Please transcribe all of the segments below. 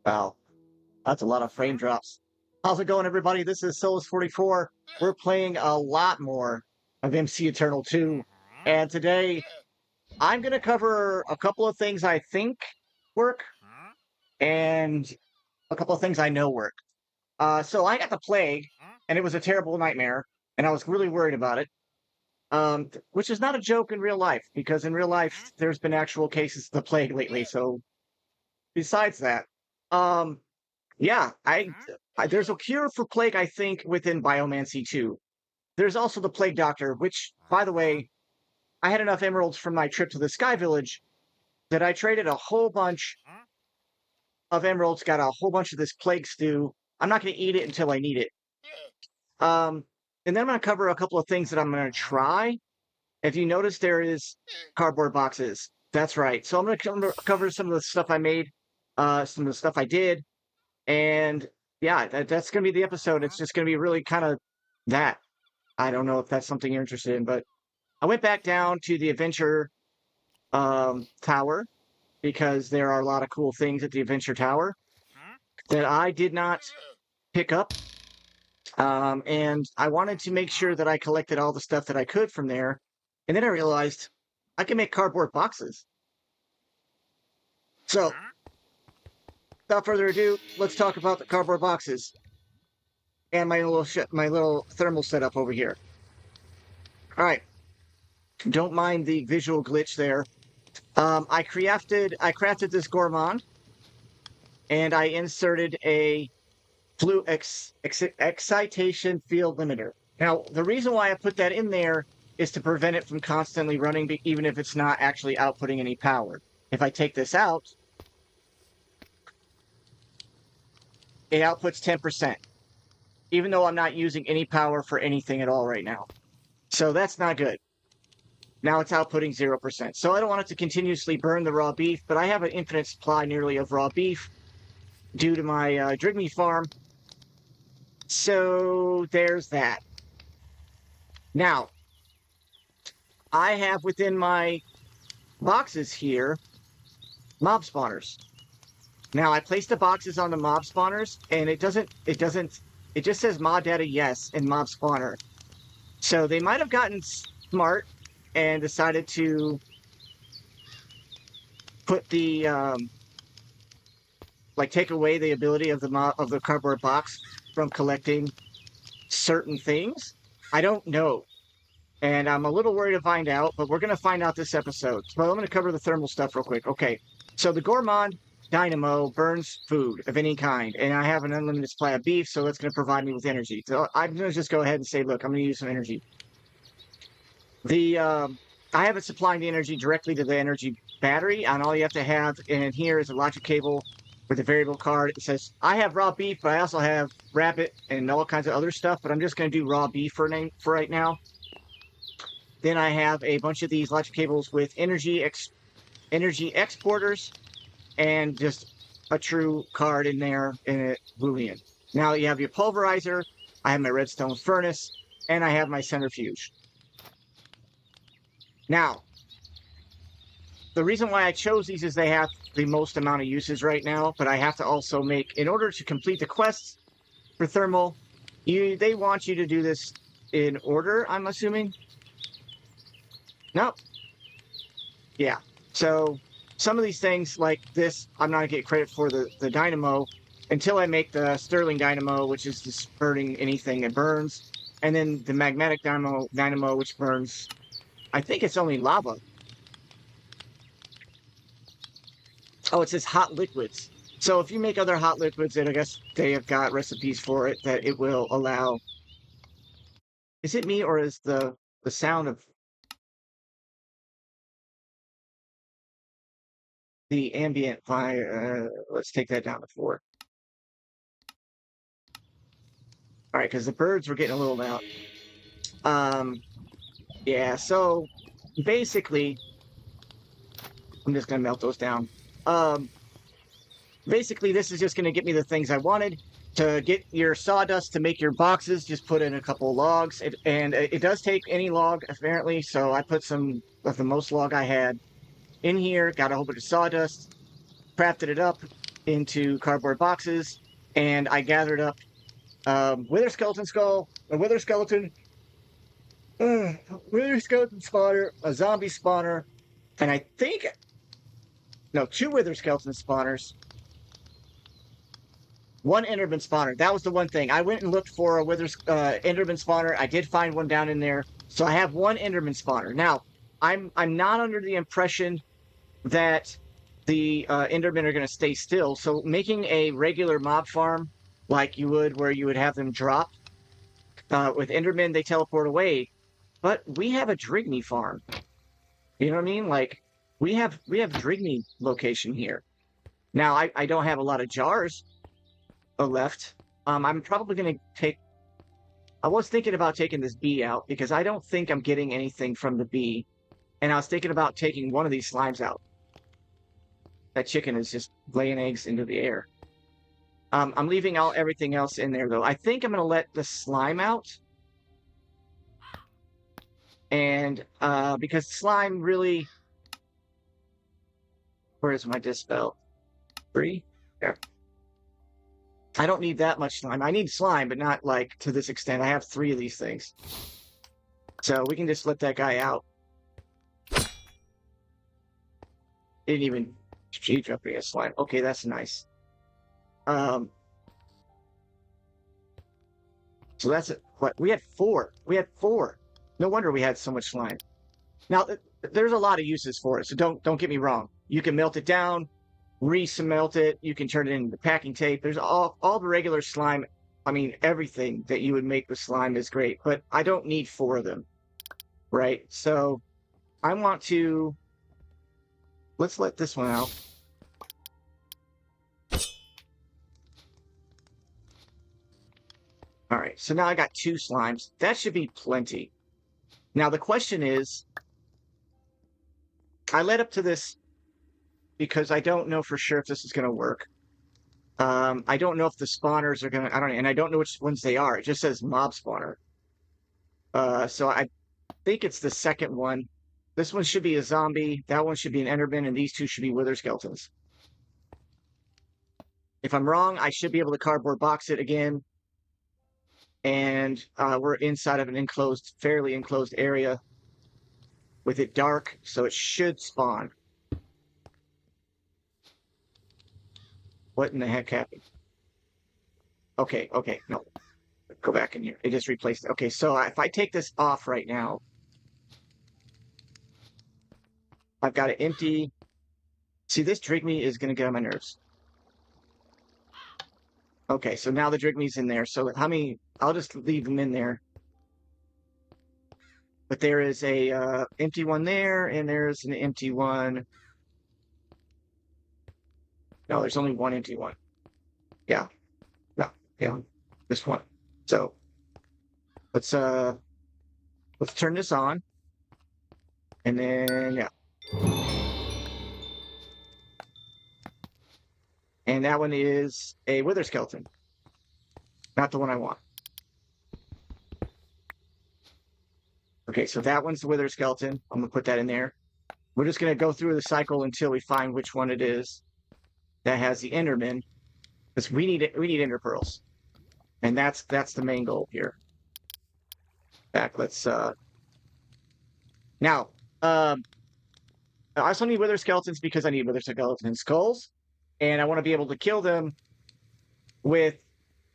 Wow, that's a lot of frame drops. How's it going, everybody? This is Solus44. We're playing a lot more of MC Eternal 2, and today I'm going to cover a couple of things I think work and a couple of things I know work. So I got the plague, and it was a terrible nightmare, and I was really worried about it. Which is not a joke in real life, because in real life there's been actual cases of the plague lately. So besides that, um, yeah, there's a cure for plague, I think, within Biomancy too. There's also the plague doctor, which, by the way, I had enough emeralds from my trip to the Sky Village that I traded a whole bunch of emeralds, got a whole bunch of this plague stew. I'm not going to eat it until I need it. Um, and then I'm going to cover a couple of things that I'm going to try. If you notice, there is cardboard boxes. That's right. So I'm going to cover some of the stuff I made, some of the stuff I did, and yeah, that's going to be the episode. It's just going to be really kind of that. I don't know if that's something you're interested in, but I went back down to the adventure tower because there are a lot of cool things at the adventure tower that I did not pick up. And I wanted to make sure that I collected all the stuff that I could from there. And then I realized I can make cardboard boxes. So, without further ado, let's talk about the cardboard boxes and my little thermal setup over here. All right, don't mind the visual glitch there. I crafted this gourmand, and I inserted a thru excitation field limiter. Now, the reason why I put that in there is to prevent it from constantly running, even if it's not actually outputting any power. If I take this out, it outputs 10%, even though I'm not using any power for anything at all right now. So that's not good. Now it's outputting 0%. So I don't want it to continuously burn the raw beef, but I have an infinite supply nearly of raw beef due to my Drigme farm. So there's that. Now, I have within my boxes here mob spawners. Now I placed the boxes on the mob spawners, and it just says mod data yes in mob spawner. So they might have gotten smart and decided to put the take away the ability of the cardboard box from collecting certain things. I don't know, and I'm a little worried to find out, but we're going to find out this episode. So I'm going to cover the thermal stuff real quick. Okay, so the gourmand dynamo burns food of any kind, and I have an unlimited supply of beef, so that's going to provide me with energy. So I'm going to just go ahead and say, look, I'm going to use some energy. I have it supplying the energy directly to the energy battery, and all you have to have in here is a logic cable with a variable card. It says, I have raw beef, but I also have rabbit and all kinds of other stuff, but I'm just going to do raw beef for right now. Then I have a bunch of these logic cables with energy exporters and just a true card in there in a Boolean. Now you have your pulverizer, I have my redstone furnace, and I have my centrifuge. Now, the reason why I chose these is they have the most amount of uses right now, but I have to also make, in order to complete the quests for thermal, they want you to do this in order, I'm assuming. No. Yeah. So some of these things like this, I'm not going to get credit for the dynamo until I make the Sterling dynamo, which is just burning anything that burns. And then the magnetic dynamo, which burns, I think it's only lava. Oh, it says hot liquids. So if you make other hot liquids, and I guess they have got recipes for it that it will allow. Is it me, or is the sound of the ambient fire? Let's take that down to 4. All right, because the birds were getting a little loud. Yeah, so basically, I'm just gonna melt those down. Basically, this is just gonna get me the things I wanted. To get your sawdust to make your boxes, just put in a couple of logs. It does take any log, apparently, so I put some of the most log I had in here, got a whole bunch of sawdust, crafted it up, into cardboard boxes, and I gathered up wither skeleton skull, a wither skeleton, wither skeleton spawner, a zombie spawner, and I think no, 2 wither skeleton spawners, 1 enderman spawner. That was the one thing. I went and looked for a wither enderman spawner. I did find one down in there, so I have 1 enderman spawner. Now, I'm not under the impression that the endermen are going to stay still. So making a regular mob farm like you would, where you would have them drop with endermen, they teleport away. But we have a Drigme farm. You know what I mean? Like we have Drigme location here. Now I don't have a lot of jars left. I'm probably going to take. I was thinking about taking this bee out because I don't think I'm getting anything from the bee, and I was thinking about taking one of these slimes out. That chicken is just laying eggs into the air. I'm leaving out everything else in there, though. I think I'm going to let the slime out. And because slime really... Where is my dispel? 3? There. I don't need that much slime. I need slime, but not like to this extent. I have 3 of these things. So we can just let that guy out. Didn't even... She dropped me a slime. Okay, that's nice. So that's it. What? We had 4. We had 4. No wonder we had so much slime. Now, there's a lot of uses for it, so don't get me wrong. You can melt it down, re-smelt it. You can turn it into packing tape. There's all the regular slime. I mean, everything that you would make with slime is great, but I don't need 4 of them, right? So I want to... Let's let this one out. All right, so now I got 2 slimes. That should be plenty. Now the question is, I led up to this because I don't know for sure if this is going to work. I don't know if the spawners are going to, and I don't know which ones they are. It just says mob spawner. So I think it's the second one. This one should be a zombie. That one should be an enderman, and these 2 should be wither skeletons. If I'm wrong, I should be able to cardboard box it again. And we're inside of an enclosed, fairly enclosed area with it dark, so it should spawn. What in the heck happened? Okay, no. Go back in here. It just replaced it. Okay, so if I take this off right now, I've got it empty. See, this Drigme is going to get on my nerves. Okay, so now the Drigme's in there. So how many... I'll just leave them in there. But there is a empty one there, and there's an empty one. No, there's only one empty one. Yeah. No, yeah. This one. So let's turn this on. And then yeah. And that one is a wither skeleton. Not the one I want. Okay, so that one's the wither skeleton. I'm going to put that in there. We're just going to go through the cycle until we find which one it is that has the enderman. Because we need ender pearls. And that's the main goal here. Back, let's now I also need wither skeletons because I need wither skeleton skulls. And I want to be able to kill them with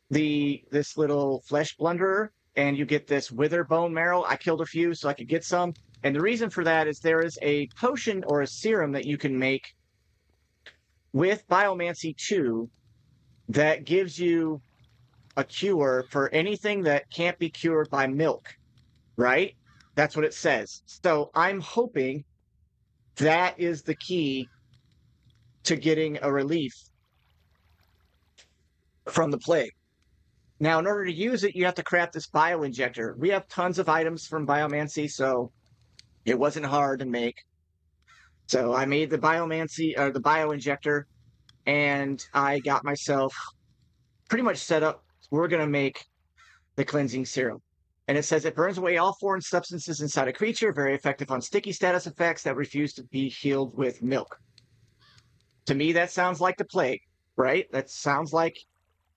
this little flesh blunderer, and you get this wither bone marrow. I killed a few so I could get some. And the reason for that is there is a potion or a serum that you can make with Biomancy 2 that gives you a cure for anything that can't be cured by milk, right? That's what it says. So I'm hoping that is the key to getting a relief from the plague. Now, in order to use it, you have to craft this bio injector. We have tons of items from Biomancy, so it wasn't hard to make. So I made the Biomancy, or the bio injector, and I got myself pretty much set up. We're going to make the cleansing serum. And it says it burns away all foreign substances inside a creature, very effective on sticky status effects that refuse to be healed with milk. To me, that sounds like the plague. right? That sounds like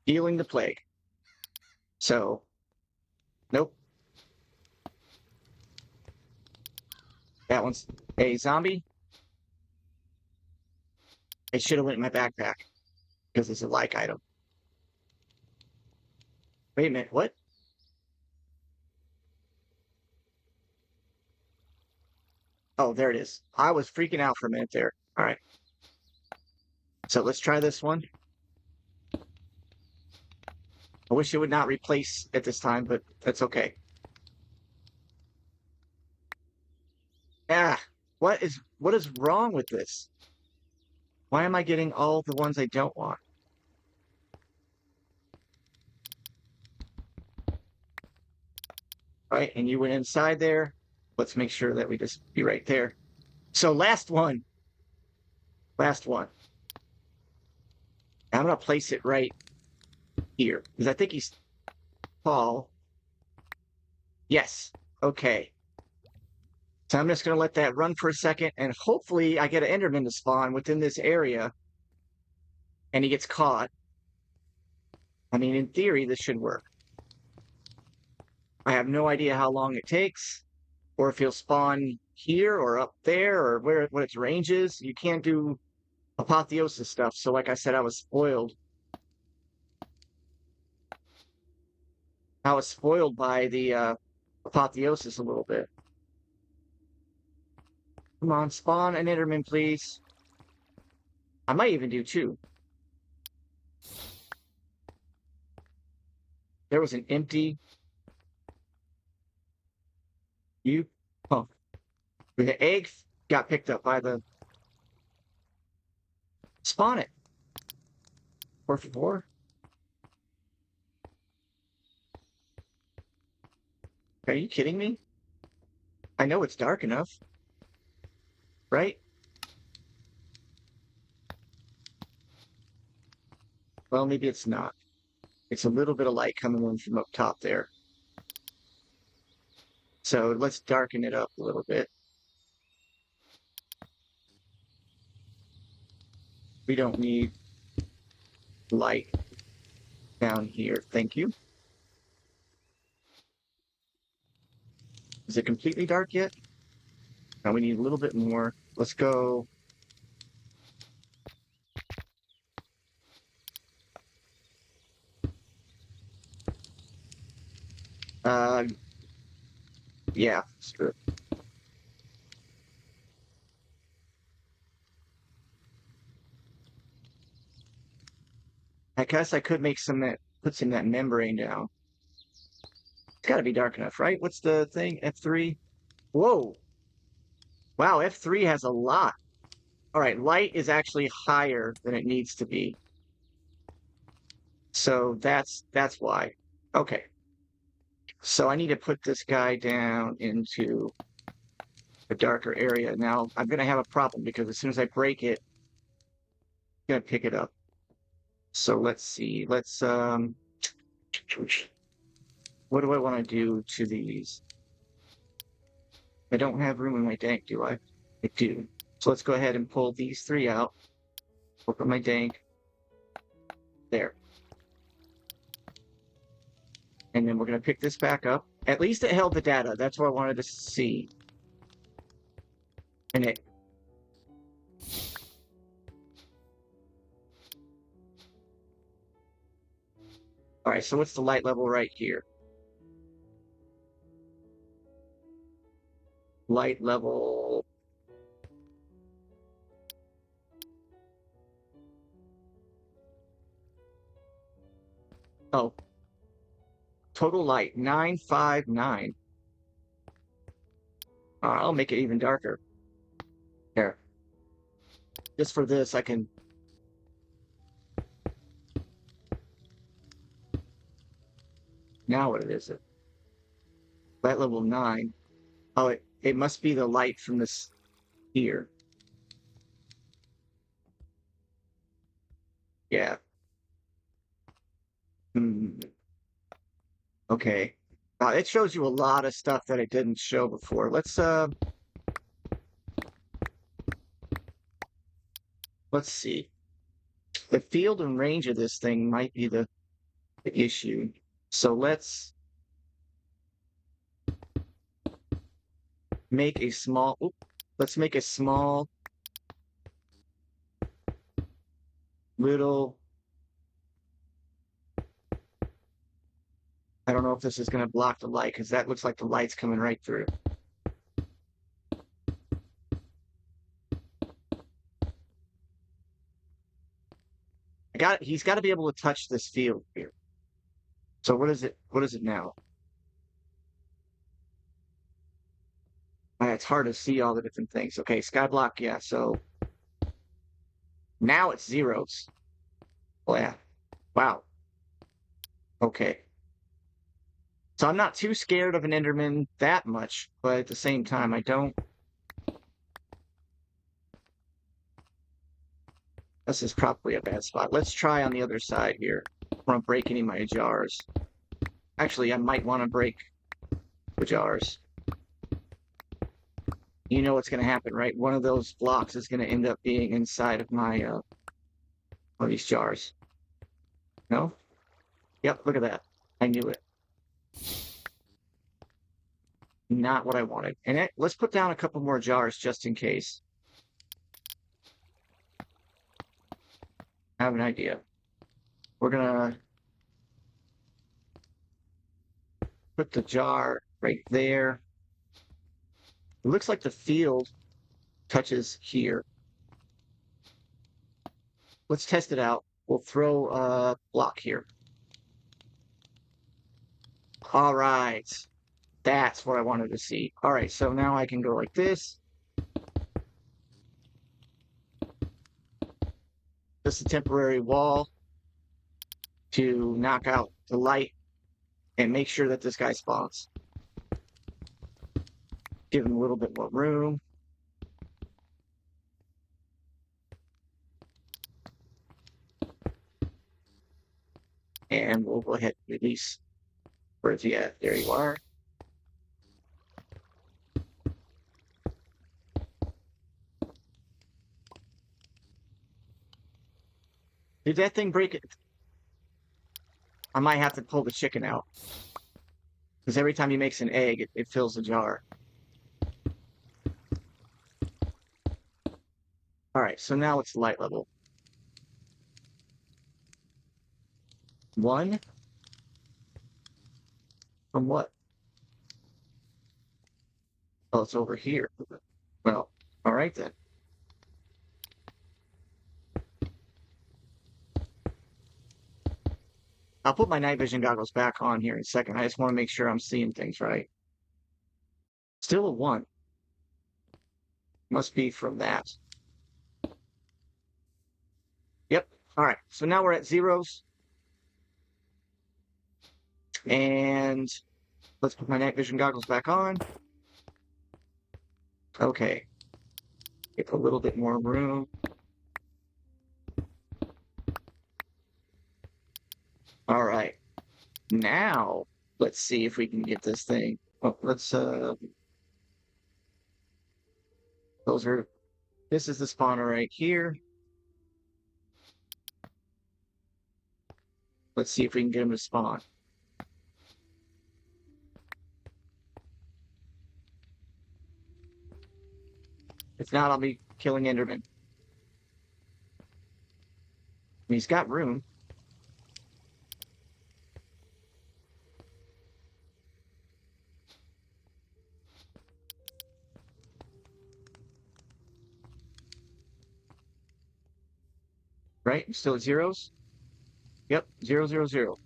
healing the plague. So, nope. That one's a zombie. It should have went in my backpack because it's a like item. Wait a minute, what? Oh, there it is. I was freaking out for a minute there. All right. So let's try this one. I wish it would not replace at this time, but that's okay. Ah, what is wrong with this? Why am I getting all the ones I don't want? All right, and you went inside there. Let's make sure that we just be right there. So last one. Last one. I'm gonna place it right here because I think he's tall. Yes. Okay. So I'm just gonna let that run for a second, and hopefully I get an Enderman to spawn within this area, and he gets caught. I mean, in theory, this should work. I have no idea how long it takes, or if he'll spawn here or up there, or what its range is. You can't do apotheosis stuff. So, like I said, I was spoiled. I was spoiled by the apotheosis a little bit. Come on, spawn an Enderman, please. I might even do two. There was an empty. You punk. The egg got picked up by the. Spawn it. 4 for 4. Are you kidding me? I know it's dark enough. Right? Well, maybe it's not. It's a little bit of light coming in from up top there. So let's darken it up a little bit. We don't need light down here. Thank you. Is it completely dark yet? Now we need a little bit more. Let's go. Yeah, screw it. I guess I could make some that puts in that membrane down. It's got to be dark enough, right? What's the thing? F3? Whoa. Wow, F3 has a lot. All right, light is actually higher than it needs to be. So that's why. Okay. So I need to put this guy down into a darker area. Now I'm gonna have a problem because as soon as I break it, it's gonna pick it up. So let's see. Let's what do I want to do to these? I don't have room in my dank, do I? I do. So let's go ahead and pull these 3 out. Open my dank. There. And then we're going to pick this back up. At least it held the data. That's what I wanted to see. And it... Alright, so what's the light level right here? Light level... Oh. Total light, 959. I'll make it even darker. Here. Just for this, I can... Now what is it? Light level 9. Oh, it must be the light from this here. Yeah. Okay. It shows you a lot of stuff that it didn't show before. Let's see. The field and range of this thing might be the issue. So let's make a small, let's make a small little, I don't know if this is going to block the light because that looks like the light's coming right through. He's got to be able to touch this field here. So what is it now? It's hard to see all the different things. Okay, skyblock, yeah, so now it's zeros. Oh yeah. Wow. Okay. So I'm not too scared of an Enderman that much, but at the same time, I don't. This is probably a bad spot. Let's try on the other side here. I don't want to break any of my jars. Actually, I might want to break the jars. You know what's going to happen, right? One of those blocks is going to end up being inside of my one of these jars. No? Yep, look at that. I knew it. Not what I wanted. And let's put down a couple more jars just in case. I have an idea. We're gonna put the jar right there. It looks like the field touches here. Let's test it out. We'll throw a block here. All right. That's what I wanted to see. All right, so now I can go like this. Just a temporary wall to knock out the light and make sure that this guy spawns. Give him a little bit more room. And we'll go ahead and release. Where's he at? There you are. Did that thing break it? I might have to pull the chicken out. Because every time he makes an egg, it fills the jar. All right, so now it's light level. 1? From what? Oh, it's over here. Well, all right then. I'll put my night vision goggles back on here in a second. I just want to make sure I'm seeing things right. Still a 1. Must be from that. Yep. All right. So now we're at zeros. And let's put my night vision goggles back on. Okay. Get a little bit more room. All right. Now, let's see if we can get this thing. Oh, let's, this is the spawner right here. Let's see if we can get him to spawn. If not, I'll be killing Enderman. He's got room. Right? Still at zeros? Yep, 0, 0, 0.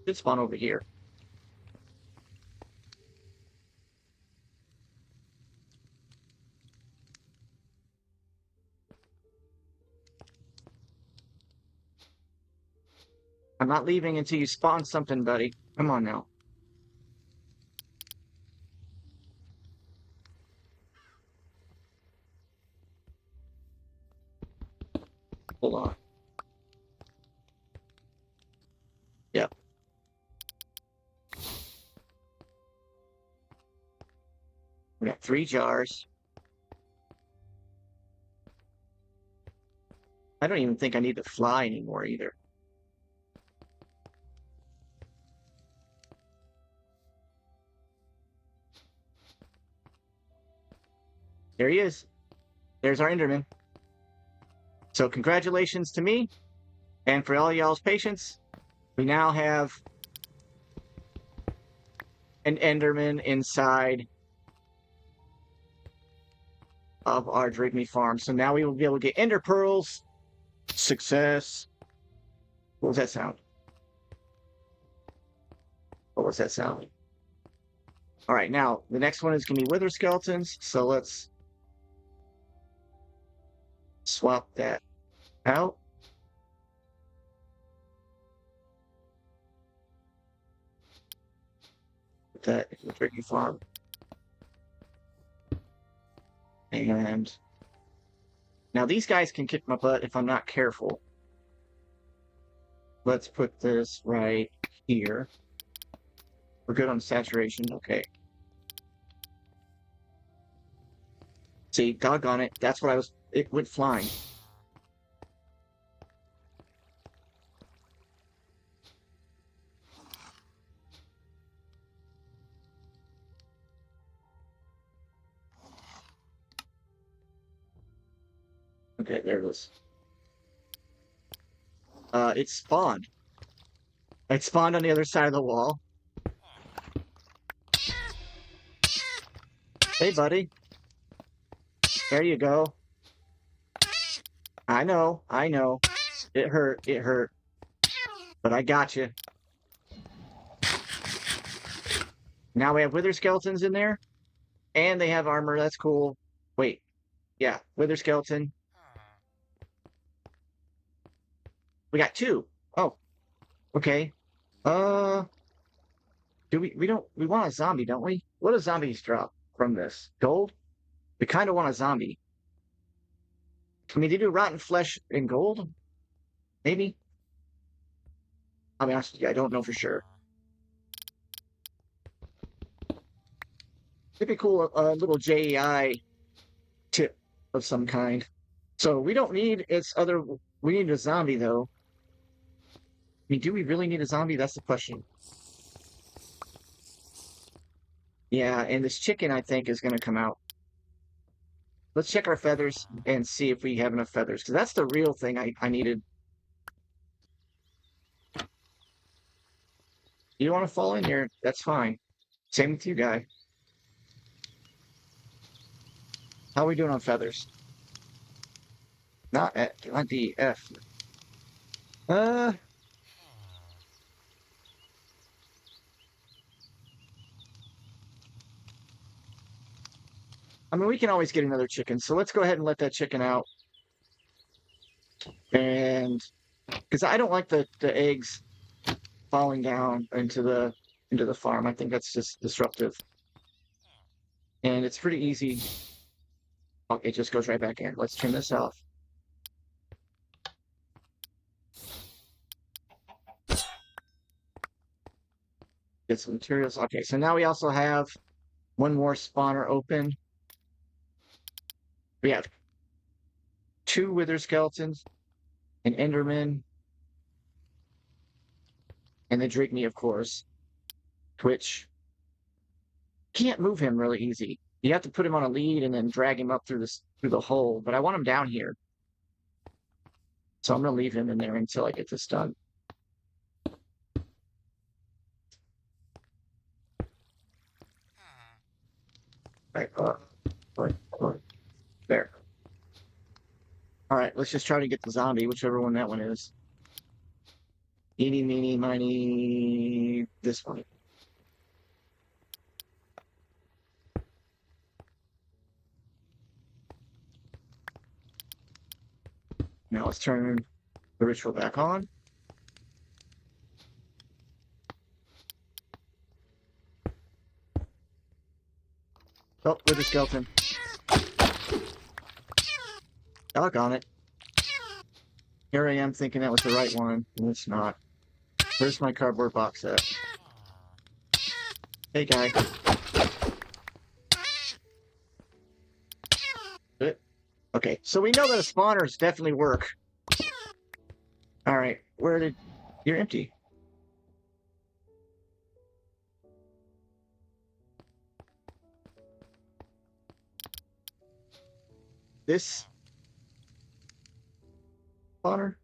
Should spawn over here. I'm not leaving until you spawn something, buddy. Come on now. Hold on. Yep. We got 3 jars. I don't even think I need to fly anymore either. There he is. There's our Enderman. So congratulations to me, and for all y'all's patience, we now have an Enderman inside of our Drigme farm. So now we will be able to get Ender Pearls. Success. What was that sound? What was that sound? All right, now the next one is going to be Wither Skeletons. So let's swap that out. Put that in the Drigme farm. And now these guys can kick my butt if I'm not careful. Let's put this right here. We're good on saturation. Okay. See, doggone it. That's what I was... It went flying. Okay, there it is. It spawned. It spawned on the other side of the wall. Hey, buddy. There you go. I know. It hurt. But I got you. Now we have Wither Skeletons in there. And they have armor. That's cool. Wait. Yeah, Wither Skeleton. We got 2. Oh. Okay. Do we want a zombie, don't we? What do zombies drop from this? Gold? We kind of want a zombie. I mean, they do rotten flesh and gold? Maybe? I'll be honest with you, I don't know for sure. It'd be cool, a little JEI tip of some kind. So we don't need we need a zombie, though. I mean, do we really need a zombie? That's the question. Yeah, and this chicken, I think, is going to come out. Let's check our feathers and see if we have enough feathers, because that's the real thing I needed. You don't want to fall in here? That's fine. Same with you, guy. How are we doing on feathers? Not the F. I mean, we can always get another chicken, so let's go ahead and let that chicken out. And because I don't like the eggs falling down into the farm. I think that's just disruptive. And it's pretty easy. Oh, it just goes right back in. Let's turn this off. Get some materials. Okay, so now we also have one more spawner open. We have 2 Wither Skeletons, an Enderman, and the Drigme, of course, which can't move him really easy. You have to put him on a lead and then drag him up through the hole, but I want him down here. So I'm going to leave him in there until I get this done. Right, there. All right, let's just try to get the zombie, whichever one that one is. Eeny, meeny, miny, this one. Now let's turn the ritual back on. Oh, with the skeleton. Doggone it. Here I am thinking that was the right one, and it's not. Where's my cardboard box at? Hey, guy. Okay, so we know that the spawners definitely work. All right, where did... You're empty. This spawner?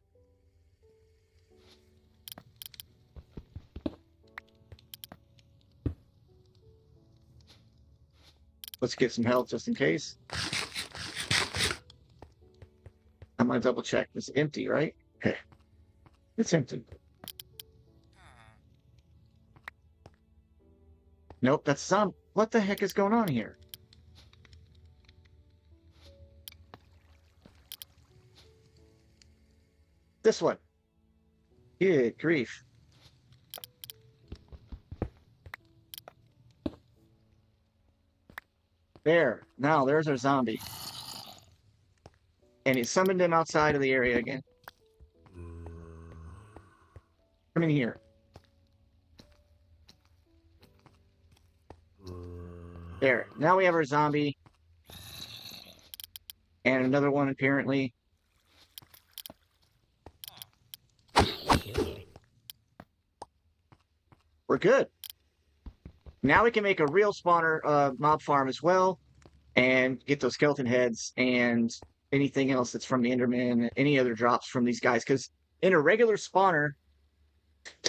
Let's get some health just in case. I'm gonna double check. It's empty, right? Okay. It's empty. Nope, that's some... What the heck is going on here? This one. Good grief. There. Now, there's our zombie. And it summoned him outside of the area again. Come in here. There. Now we have our zombie. And another one, apparently. We're good. Now we can make a real spawner mob farm as well. And get those skeleton heads and anything else that's from the Enderman, any other drops from these guys. Because in a regular spawner,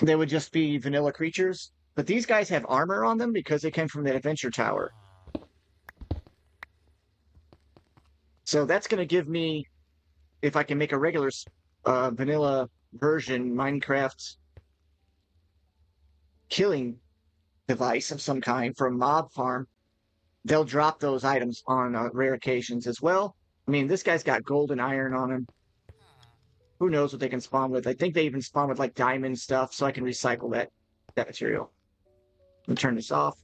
they would just be vanilla creatures. But these guys have armor on them because they came from that adventure tower. So that's going to give me, if I can make a regular vanilla version Minecraft killing device of some kind from mob farm, they'll drop those items on rare occasions as well. I mean, this guy's got gold and iron on him. Who knows what they can spawn with? I think they even spawn with like diamond stuff, so I can recycle that material. Let me turn this off.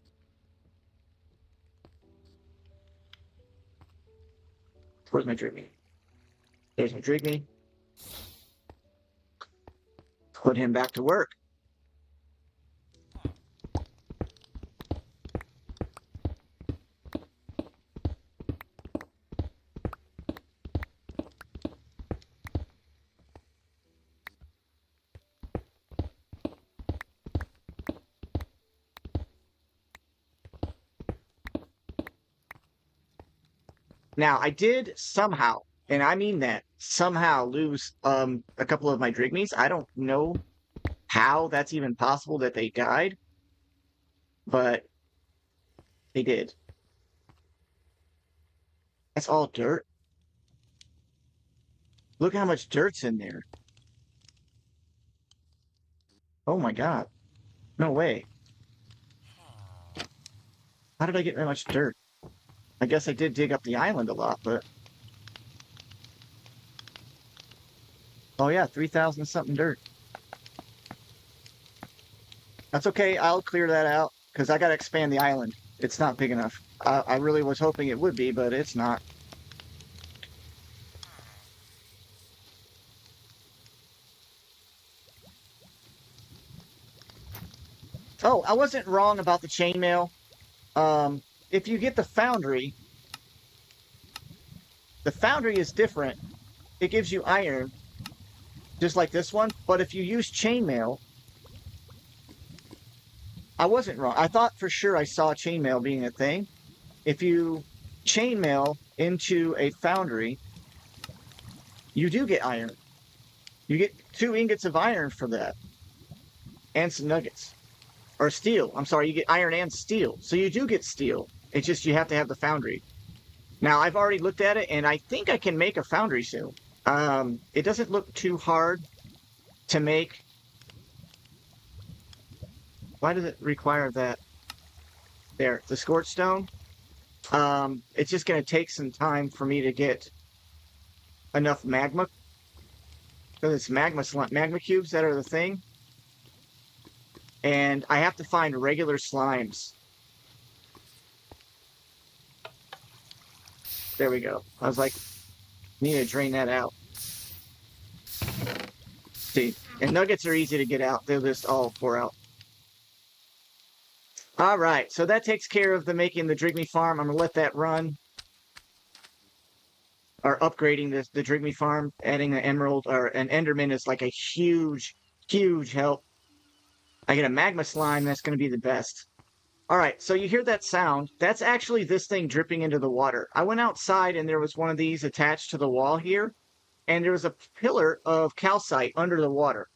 Where's my Drigme? There's my Drigme. Put him back to work. Now, I did somehow, and I mean that, somehow lose a couple of my Drigmes. I don't know how that's even possible that they died, but they did. That's all dirt. Look how much dirt's in there. Oh my god. No way. How did I get that much dirt? I guess I did dig up the island a lot, but... Oh yeah, 3,000 something dirt. That's okay, I'll clear that out, because I gotta expand the island. It's not big enough. I really was hoping it would be, but it's not. Oh, I wasn't wrong about the chainmail. If you get the foundry is different. It gives you iron, just like this one. But if you use chainmail, I wasn't wrong. I thought for sure I saw chainmail being a thing. If you chainmail into a foundry, you do get iron. You get 2 ingots of iron for that. And some nuggets. Or steel. I'm sorry, you get iron and steel. So you do get steel. It's just you have to have the foundry. Now, I've already looked at it, and I think I can make a foundry soon. It doesn't look too hard to make. Why does it require that? There, the scorch stone. It's just going to take some time for me to get enough magma. Because it's magma cubes that are the thing. And I have to find regular slimes. There we go. I was like, need to drain that out. See, and nuggets are easy to get out. They'll just all pour out. All right, so that takes care of making the Drigme farm. I'm going to let that run. or upgrading the Drink Me farm, adding an emerald or an enderman is like a huge, huge help. I get a magma slime, that's going to be the best. All right, so you hear that sound. That's actually this thing dripping into the water. I went outside and there was one of these attached to the wall here, and there was a pillar of calcite under the water.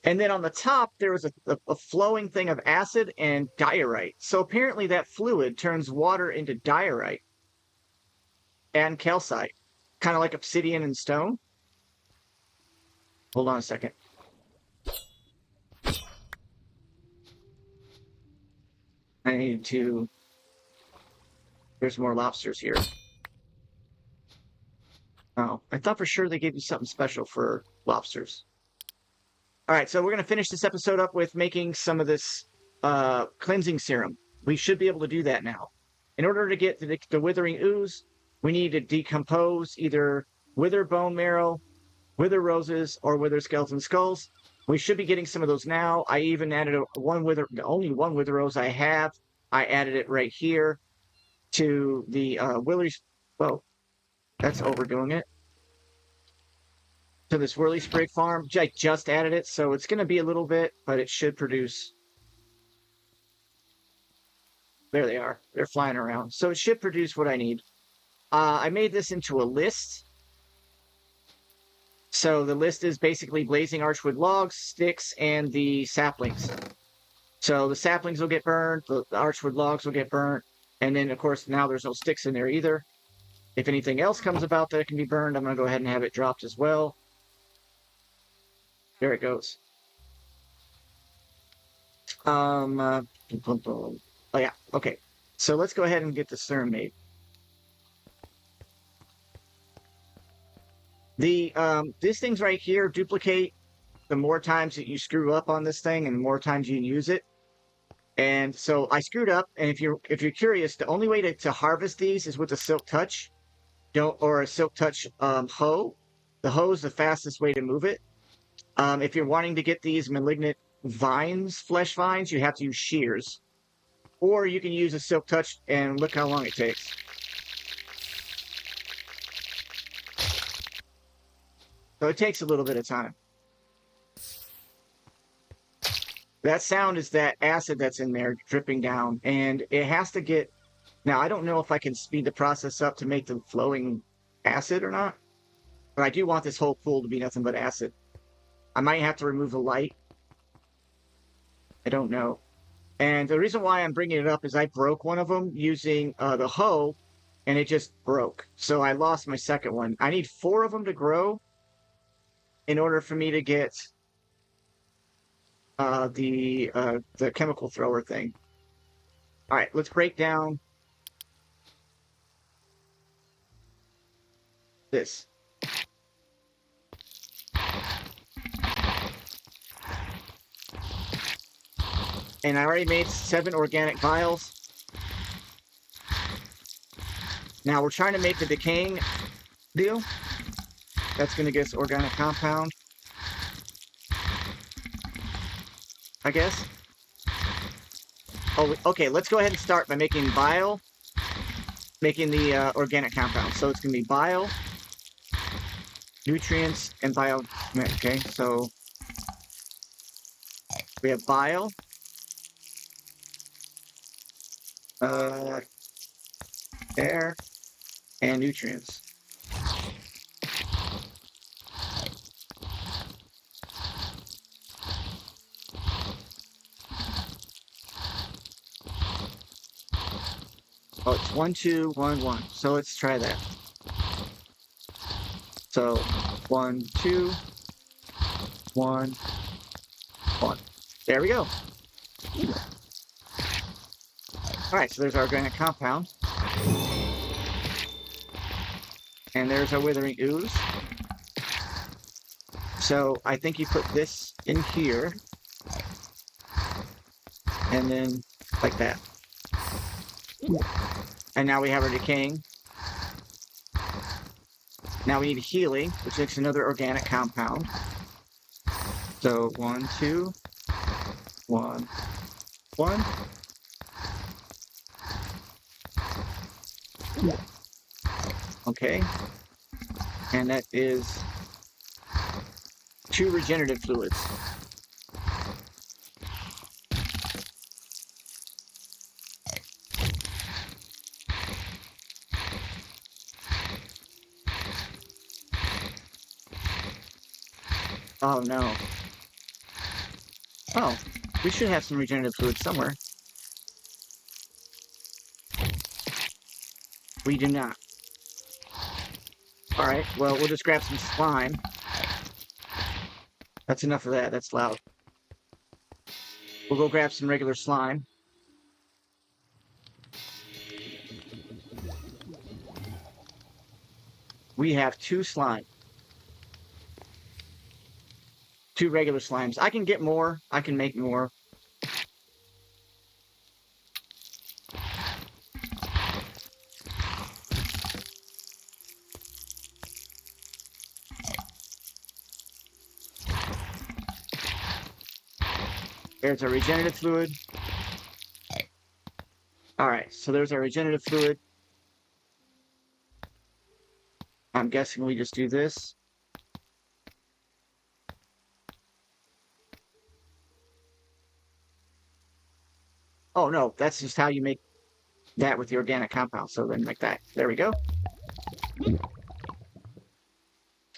And then on the top, there was a flowing thing of acid and diorite. So apparently that fluid turns water into diorite and calcite, kind of like obsidian and stone. Hold on a second. I need to... There's more lobsters here. Oh, I thought for sure they gave you something special for lobsters. All right, so we're going to finish this episode up with making some of this cleansing serum. We should be able to do that now. In order to get the withering ooze, we need to decompose either wither bone marrow, wither roses, or wither skeleton skulls. We should be getting some of those now. I even added the only one wither rose I have. I added it right here to the Willy's. Well, that's overdoing it. To this Whirly Sprig farm. I just added it, so it's going to be a little bit, but it should produce. There they are. They're flying around. So it should produce what I need. I made this into a list. So the list is basically blazing archwood logs, sticks, and the saplings. So the saplings will get burned, the archwood logs will get burnt, and then, of course, now there's no sticks in there either. If anything else comes about that can be burned, I'm going to go ahead and have it dropped as well. There it goes. Oh yeah, okay. So let's go ahead and get the serum made. These things right here duplicate the more times that you screw up on this thing and the more times you use it. And so I screwed up, and if you're curious, the only way to harvest these is with a silk touch. Or a silk touch hoe. The hoe is the fastest way to move it. If you're wanting to get these malignant vines, flesh vines, you have to use shears. Or you can use a silk touch, and look how long it takes. So it takes a little bit of time. That sound is that acid that's in there dripping down, and it has to get... Now, I don't know if I can speed the process up to make the flowing acid or not, but I do want this whole pool to be nothing but acid. I might have to remove the light. I don't know. And the reason why I'm bringing it up is I broke one of them using the hoe, and it just broke. So I lost my second one. I need 4 of them to grow in order for me to get the chemical thrower thing. All right, let's break down this. And I already made 7 organic vials. Now we're trying to make the decaying deal. That's going to get us organic compound, I guess. Oh, okay, let's go ahead and start by making bile, making the organic compound. So it's going to be bile, nutrients, and bio. Okay, so we have bile, air, and nutrients. Oh, it's 1, 2, 1, 1. So let's try that. So 1, 2, 1, 1. There we go. All right, so there's our organic compound. And there's our withering ooze. So I think you put this in here. And then like that. And now we have our decaying. Now we need healing, which makes another organic compound. So 1, 2, 1, 1. Okay. And that is 2 regenerative fluids. Oh no. Oh, we should have some regenerative fluid somewhere. We do not. Alright, well, we'll just grab some slime. That's enough of that, that's loud. We'll go grab some regular slime. We have 2 slime. 2 regular slimes. I can get more. I can make more. There's our regenerative fluid. Alright, so there's our regenerative fluid. I'm guessing we just do this. Oh no, that's just how you make that with the organic compound. So then like that. There we go.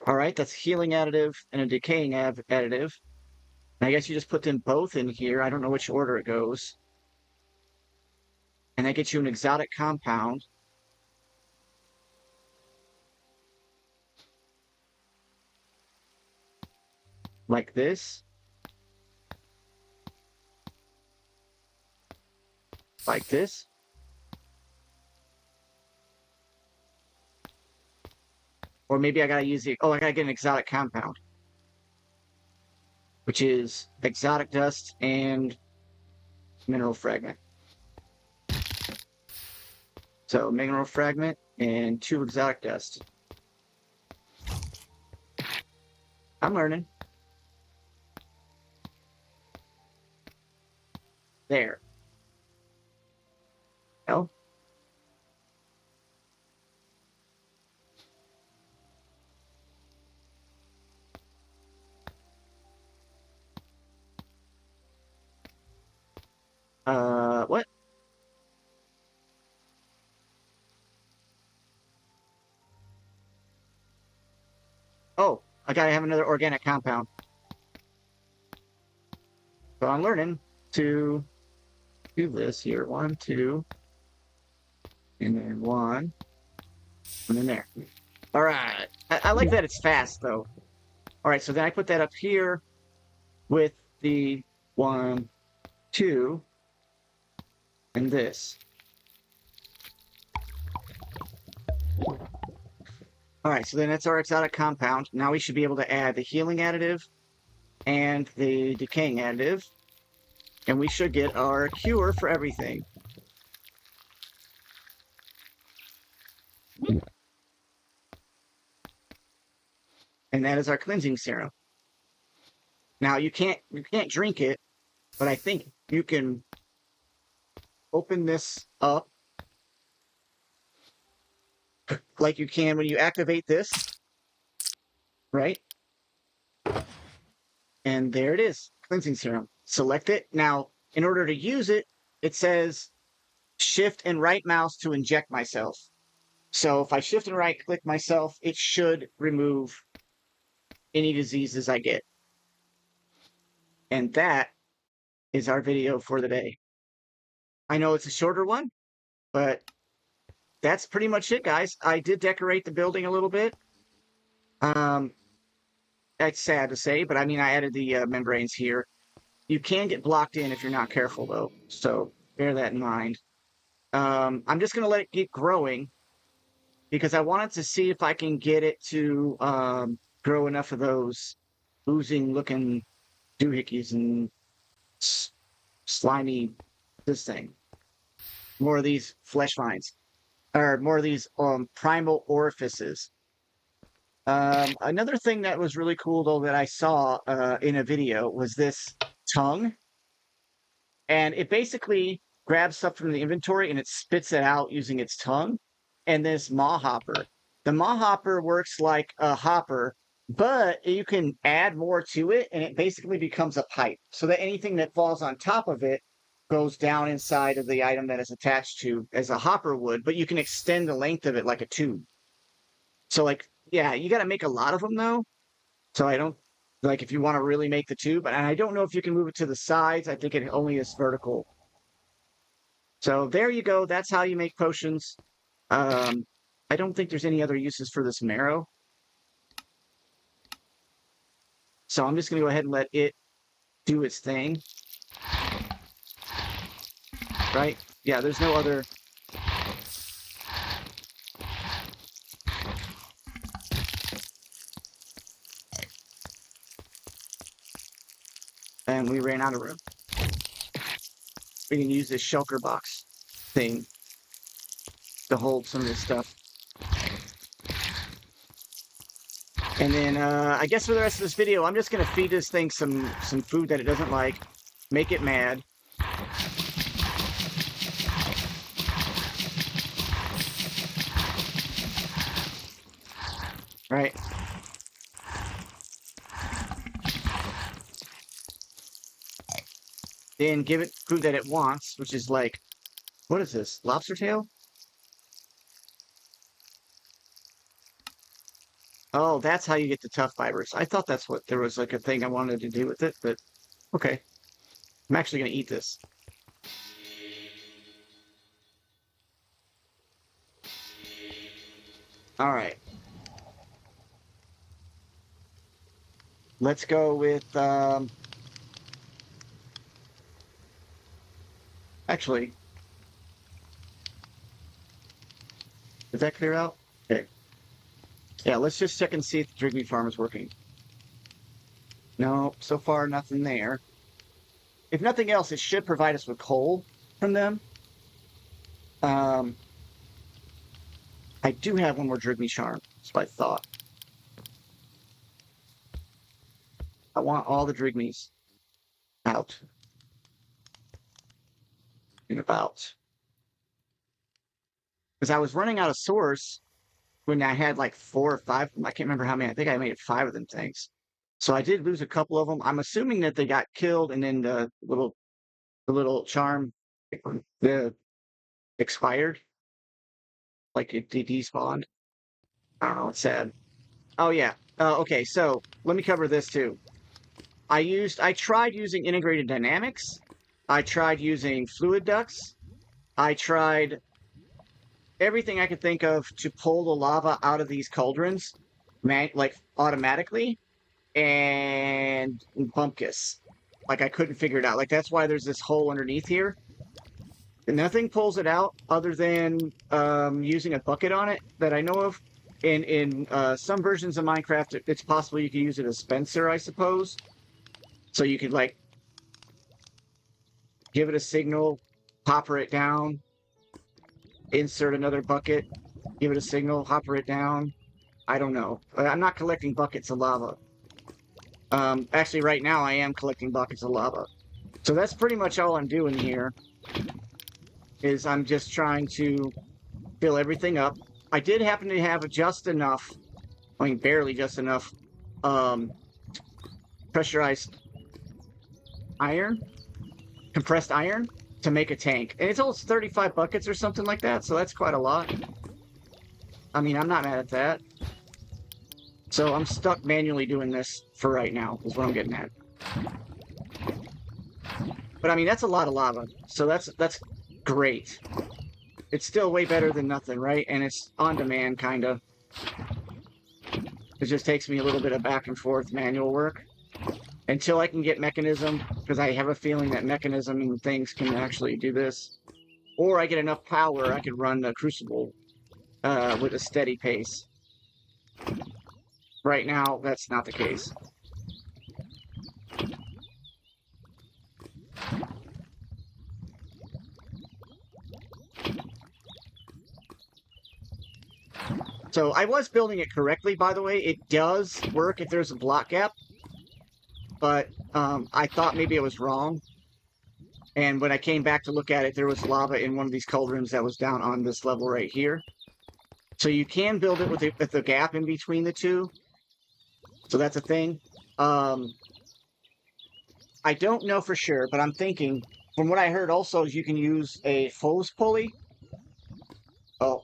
Alright, that's a healing additive and a decaying additive. And I guess you just put them both in here. I don't know which order it goes. And that gets you an exotic compound. Like this. Like this. Or maybe I gotta use the... Oh, I gotta get an exotic compound. Which is exotic dust and mineral fragment. So mineral fragment and 2 exotic dust. I'm learning. There. Oh. What? Oh, I gotta have another organic compound. So I'm learning to do this here. 1, 2, and then 1, and then there. All right. I like that it's fast, though. All right, so then I put that up here with the 1, 2, and this. All right, so then that's our exotic compound. Now we should be able to add the healing additive and the decaying additive. And we should get our cure for everything. And that is our cleansing serum. Now you can't drink it, but I think you can open this up like you can when you activate this, right? And there it is, cleansing serum. Select it. Now, in order to use it, it says shift and right mouse to inject myself. So if I shift and right click myself, it should remove any diseases I get. And that is our video for the day. I know it's a shorter one, but that's pretty much it, guys. I did decorate the building a little bit. That's sad to say, but I mean, I added the membranes here. You can get blocked in if you're not careful, though. So bear that in mind. I'm just going to let it keep growing because I wanted to see if I can get it to grow enough of those oozing-looking doohickeys and slimy this thing. More of these flesh vines. Or more of these primal orifices. Another thing that was really cool, though, that I saw in a video was this tongue. And it basically grabs stuff from the inventory and it spits it out using its tongue. And this maw hopper. The maw hopper works like a hopper, but you can add more to it, and it basically becomes a pipe, so that anything that falls on top of it goes down inside of the item that is attached to, as a hopper would, but you can extend the length of it like a tube. So, like, yeah, you got to make a lot of them, though. So I don't, like, if you want to really make the tube, and I don't know if you can move it to the sides. I think it only is vertical. So there you go. That's how you make potions. I don't think there's any other uses for this marrow. So I'm just going to go ahead and let it do its thing. Right? Yeah, there's no other... And we ran out of room. We can use this shulker box thing to hold some of this stuff. And then I guess for the rest of this video, I'm just going to feed this thing some food that it doesn't like, make it mad. Right? Then give it food that it wants, which is like, what is this? Lobster tail? Oh, that's how you get the tough fibers. I thought that's what there was like a thing I wanted to do with it, but okay. I'm actually going to eat this. All right. Let's go with, actually, did that clear out? Okay. Yeah, let's just check and see if the Drigby farm is working. No, so far nothing there. If nothing else, it should provide us with coal from them. I do have one more Drigby charm, that's what I thought. I want all the Drigmies out and about. Because I was running out of source when I had like 4 or 5 of them. I can't remember how many. I think I made 5 of them things. So I did lose a couple of them. I'm assuming that they got killed and then the little charm expired. Like it despawned. I don't know, it's sad. Oh yeah. Okay, so let me cover this too. I tried using integrated dynamics. I tried using fluid ducts. I tried everything I could think of to pull the lava out of these cauldrons, like automatically, and bumpkiss. Like I couldn't figure it out. Like that's why there's this hole underneath here. And nothing pulls it out other than using a bucket on it that I know of. In some versions of Minecraft, it's possible you could use it as Spencer, I suppose. So you could like give it a signal, hopper it down, insert another bucket, give it a signal, hopper it down. I don't know. I'm not collecting buckets of lava. Actually, right now I am collecting buckets of lava. So that's pretty much all I'm doing here. Is I'm just trying to fill everything up. I did happen to have just enough, I mean barely just enough, pressurized iron, compressed iron, to make a tank. And it's almost 35 buckets or something like that, so that's quite a lot. I mean, I'm not mad at that. So I'm stuck manually doing this for right now, is what I'm getting at. But I mean, that's a lot of lava, so that's great. It's still way better than nothing, right? And it's on demand, kind of. It just takes me a little bit of back and forth manual work until I can get Mechanism, because I have a feeling that Mechanism and things can actually do this. Or I get enough power, I could run the Crucible with a steady pace. Right now, that's not the case. So I was building it correctly, by the way. It does work if there's a block gap. But I thought maybe I was wrong. And when I came back to look at it, there was lava in one of these cauldrons that was down on this level right here. So you can build it with a gap in between the two. So that's a thing. I don't know for sure, but I'm thinking, from what I heard also, is you can use a hose pulley,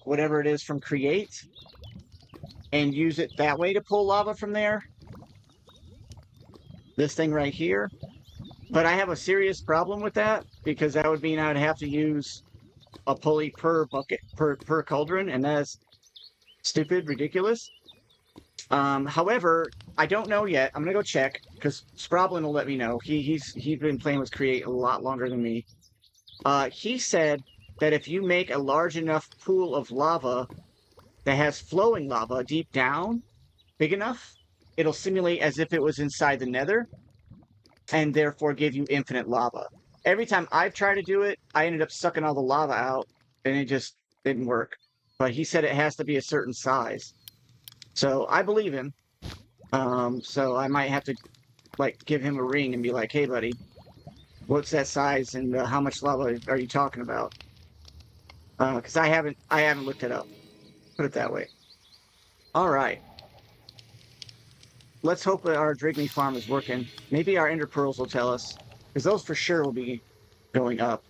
whatever it is from Create, and use it that way to pull lava from there. This thing right here. But I have a serious problem with that, because that would mean I would have to use a pulley per bucket, per cauldron, and that's stupid, ridiculous. However, I don't know yet. I'm gonna go check, because Sproblin will let me know. He's been playing with Create a lot longer than me. He said that if you make a large enough pool of lava that has flowing lava deep down, big enough, it'll simulate as if it was inside the nether, and therefore give you infinite lava. Every time I've tried to do it, I ended up sucking all the lava out, and it just didn't work. But he said it has to be a certain size. So I believe him. So I might have to, like, give him a ring and be like, hey, buddy, what's that size, and how much lava are you talking about? Because I haven't looked it up. Put it that way. All right. Let's hope that our Drigme farm is working. Maybe our Ender Pearls will tell us, because those for sure will be going up.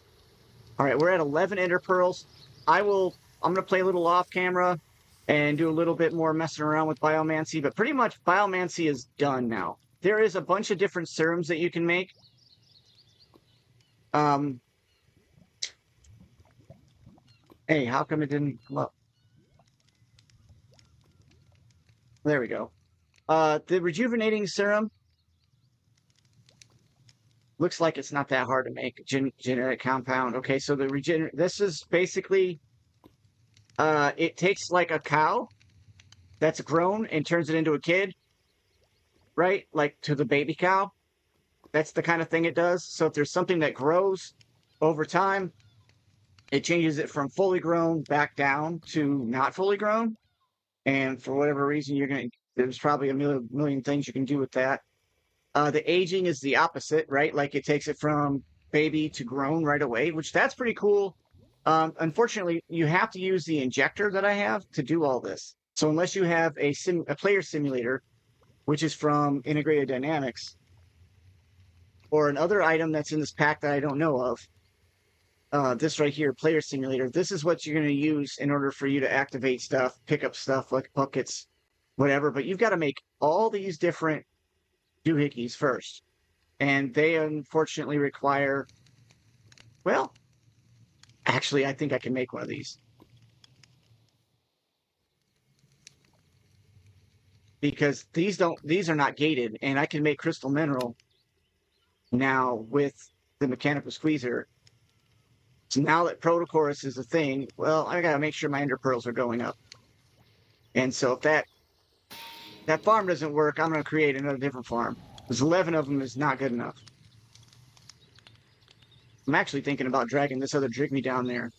All right, we're at 11 Ender Pearls. I'm going to play a little off camera and do a little bit more messing around with Biomancy, but pretty much Biomancy is done now. There is a bunch of different serums that you can make. Hey, how come it didn't come up? There we go. The rejuvenating serum looks like it's not that hard to make. Genetic compound. Okay, so this is basically, it takes like a cow that's grown and turns it into a kid, right? Like to the baby cow. That's the kind of thing it does. So if there's something that grows over time, it changes it from fully grown back down to not fully grown. And for whatever reason, there's probably a million things you can do with that. The aging is the opposite, right? Like it takes it from baby to grown right away, which that's pretty cool. Unfortunately, you have to use the injector that I have to do all this. So unless you have a player simulator, which is from Integrated Dynamics, or another item that's in this pack that I don't know of, this right here, player simulator, this is what you're going to use in order for you to activate stuff, pick up stuff like buckets, whatever. But you've got to make all these different doohickeys first. And they unfortunately require, well, actually, I think I can make one of these. Because these are not gated, and I can make crystal mineral now with the mechanical squeezer. So now that Protochorus is a thing, well, I gotta make sure my Ender Pearls are going up. And so if that farm doesn't work, I'm gonna create another different farm. Because 11 of them is not good enough. I'm actually thinking about dragging this other Drigme down there.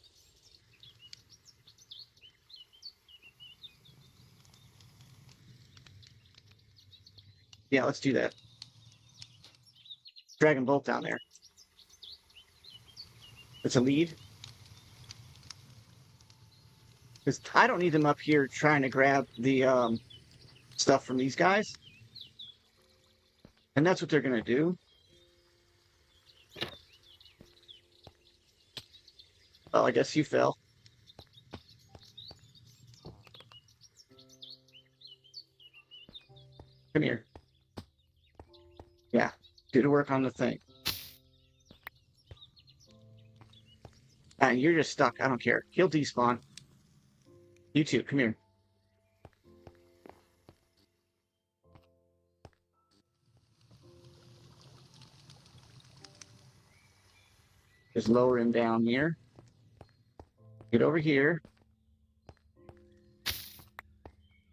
Yeah, let's do that. Drag them both down there. It's a lead. Because I don't need them up here trying to grab the stuff from these guys. And that's what they're going to do. Oh, I guess you fell. Come here. Yeah, do the work on the thing. And you're just stuck. I don't care. He'll despawn. You too. Come here. Just lower him down here. Get over here.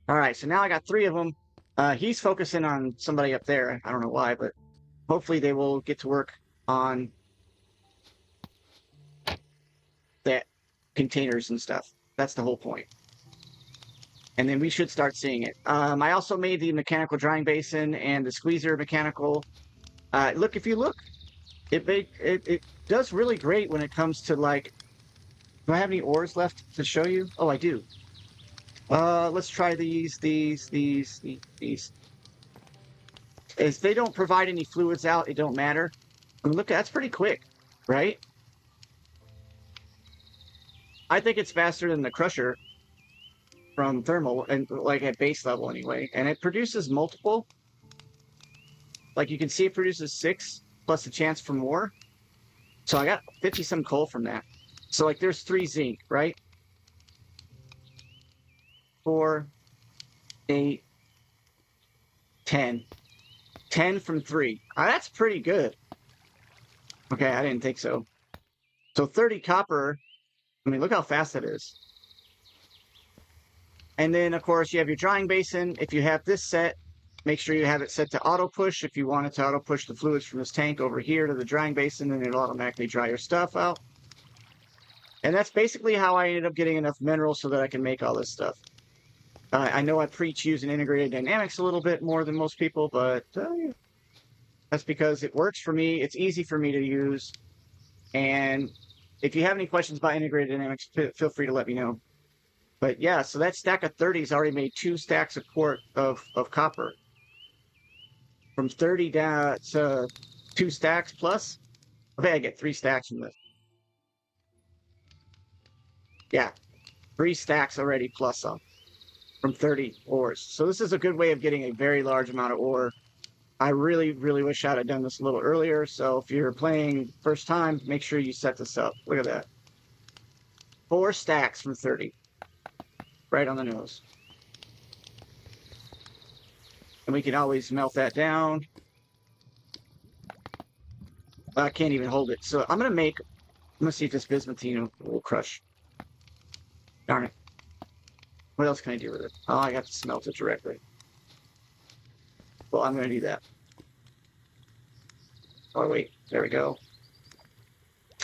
All right, so now I got 3 of them. He's focusing on somebody up there. I don't know why, but hopefully they will get to work on that containers and stuff. That's the whole point. And then we should start seeing it. I also made the mechanical drying basin and the squeezer mechanical. Look, if you look, it does really great when it comes to, like, do I have any ores left to show you? Oh, I do. Let's try these. If they don't provide any fluids out, it don't matter. I mean, look, that's pretty quick, right? I think it's faster than the crusher from thermal, and like at base level anyway. And it produces multiple. Like you can see, it produces 6 plus a chance for more. So I got 50 some coal from that. So like, there's 3 zinc, right? 4, 8, 10. 10 from 3. That's pretty good. Okay, I didn't think so. So 30 copper. I mean, look how fast that is. And then, of course, you have your drying basin. If you have this set, make sure you have it set to auto push. If you want it to auto push the fluids from this tank over here to the drying basin, then it'll automatically dry your stuff out. And that's basically how I ended up getting enough minerals so that I can make all this stuff. I know I preach using integrated dynamics a little bit more than most people, but that's because it works for me. It's easy for me to use. And if you have any questions about integrated dynamics, feel free to let me know. But yeah, so that stack of 30s already made 2 stacks of of copper. From 30 down to 2 stacks plus. Okay, I get 3 stacks from this. Yeah, 3 stacks already plus some from 30 ores. So this is a good way of getting a very large amount of ore. I really, really wish I'd have done this a little earlier. So if you're playing first time, make sure you set this up. Look at that. 4 stacks from 30. Right on the nose. And we can always melt that down. I can't even hold it. So I'm going to see if this bismuthine will crush. Darn it. What else can I do with it? Oh, I got to smelt it directly. Well, I'm going to do that. Oh, wait. There we go.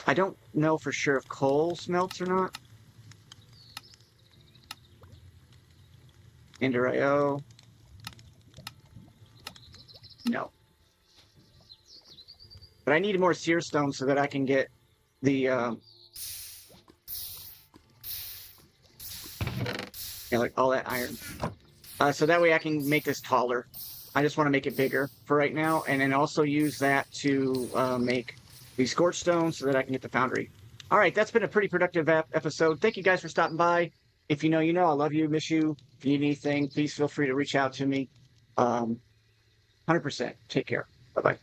I don't know for sure if coal smelts or not. Ender IO. No. But I need more sear stone so that I can get the like all that iron. So that way I can make this taller. I just want to make it bigger for right now, and then also use that to make the scorch stone so that I can get the foundry. All right, that's been a pretty productive episode. Thank you guys for stopping by. If you know, you know. I love you, miss you. If you need anything, please feel free to reach out to me. 100%. Take care. Bye-bye.